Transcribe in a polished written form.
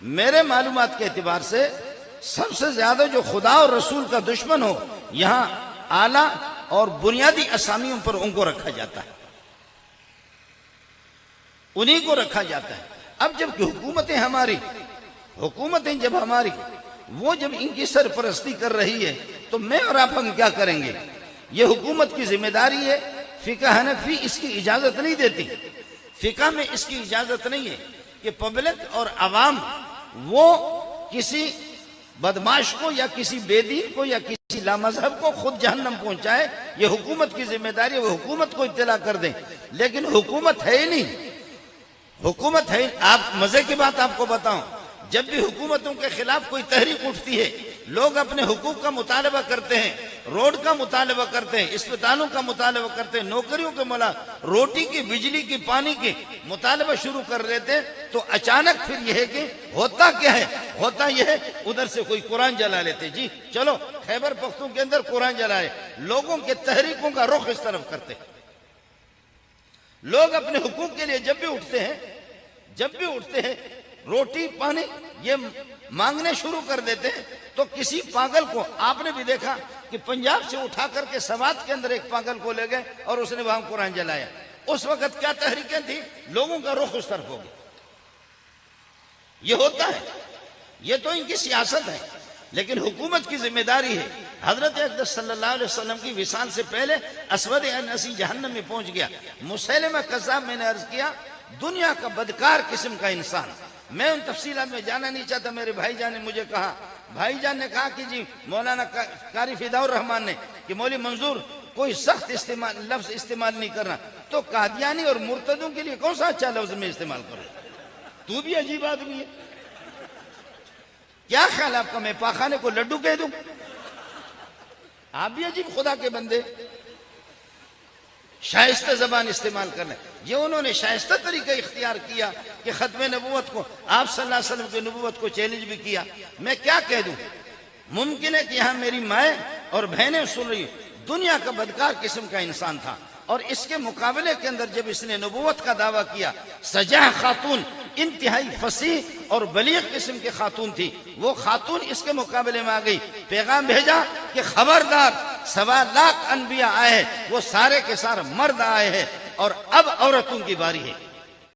میرے معلومات کے اعتبار سے سب سے زیادہ جو خدا اور رسول کا دشمن ہو یہاں اعلیٰ اور بنیادی اسامیوں پر ان کو رکھا جاتا ہے، انہی کو رکھا جاتا ہے۔ اب جب کہ حکومتیں جب ہماری وہ جب ان کی سرپرستی کر رہی ہے تو میں اور آپ ہم کیا کریں گے؟ یہ حکومت کی ذمہ داری ہے۔ فقہ حنفی اس کی اجازت نہیں دیتی، فقہ میں اس کی اجازت نہیں ہے کہ پبلک اور عوام وہ کسی بدماش کو یا کسی بے دین کو یا کسی لامذہب کو خود جہنم پہنچائے۔ یہ حکومت کی ذمہ داری ہے، وہ حکومت کو اطلاع کر دیں، لیکن حکومت ہے ہی نہیں، حکومت ہے۔ آپ مزے کی بات آپ کو بتاؤں، جب بھی حکومتوں کے خلاف کوئی تحریک اٹھتی ہے، لوگ اپنے حقوق کا مطالبہ کرتے ہیں، روڈ کا مطالبہ کرتے ہیں، اسپتالوں کا مطالبہ کرتے ہیں، نوکریوں کے روٹی کی، بجلی کی، پانی کی مطالبہ شروع کر لیتے ہیں، تو اچانک پھر یہ ہے کہ ہوتا کیا ہے؟ ہوتا یہ ہے ادھر سے کوئی قرآن جلا لیتے، جی چلو خیبر پختون کے اندر قرآن جلائے، لوگوں کے تحریکوں کا رخ اس طرف کرتے ہیں۔ لوگ اپنے حقوق کے لیے جب بھی اٹھتے ہیں روٹی پانی یہ مانگنے شروع کر دیتے ہیں، تو کسی پاگل کو آپ نے بھی دیکھا کہ پنجاب سے اٹھا کر کے سوات کے اندر ایک پاگل کو لے گئے اور اس نے وہاں قرآن جلایا۔ اس وقت کیا تحریکیں تھیں؟ لوگوں کا رخ اس طرف ہو گیا۔ یہ ہوتا ہے، یہ تو ان کی سیاست ہے، لیکن حکومت کی ذمہ داری ہے۔ حضرت اقدس صلی اللہ علیہ وسلم کی وصال سے پہلے اسود عنسی جہنم میں پہنچ گیا۔ مسیلمہ کذاب میں نے عرض کیا دنیا کا بدکار قسم کا انسان، میں ان تفصیلات میں جانا نہیں چاہتا۔ میرے بھائی جان نے مجھے کہا، بھائی جان نے کہا کہ جی مولانا قاری فداء الرحمان نے کہ مولوی منظور کوئی سخت لفظ استعمال نہیں کرنا، تو قادیانی اور مرتدوں کے لیے کون سا اچھا لفظ میں استعمال کروں؟ تو بھی عجیب آدمی ہے، کیا خیال آپ کا میں پاخانے کو لڈو کہہ دوں؟ آپ بھی عجیب خدا کے بندے، شائستہ زبان استعمال کرنا۔ یہ انہوں نے شائستہ طریقہ اختیار کیا کہ ختم نبوت کو، آپ صلی اللہ علیہ وسلم کی نبوت کو چیلنج بھی کیا۔ میں کیا کہہ دوں؟ ممکن ہے کہ یہاں میری مائیں اور بہنیں سن رہی، دنیا کا بدکار قسم کا انسان تھا، اور اس کے مقابلے کے اندر جب اس نے نبوت کا دعویٰ کیا، سجاہ خاتون انتہائی فصیح اور بلیغ قسم کی خاتون تھی، وہ خاتون اس کے مقابلے میں آ گئی، پیغام بھیجا کہ خبردار 1.25 لاکھ انبیاء آئے ہیں، وہ سارے کے سارے مرد آئے ہیں، اور اب عورتوں کی باری ہے۔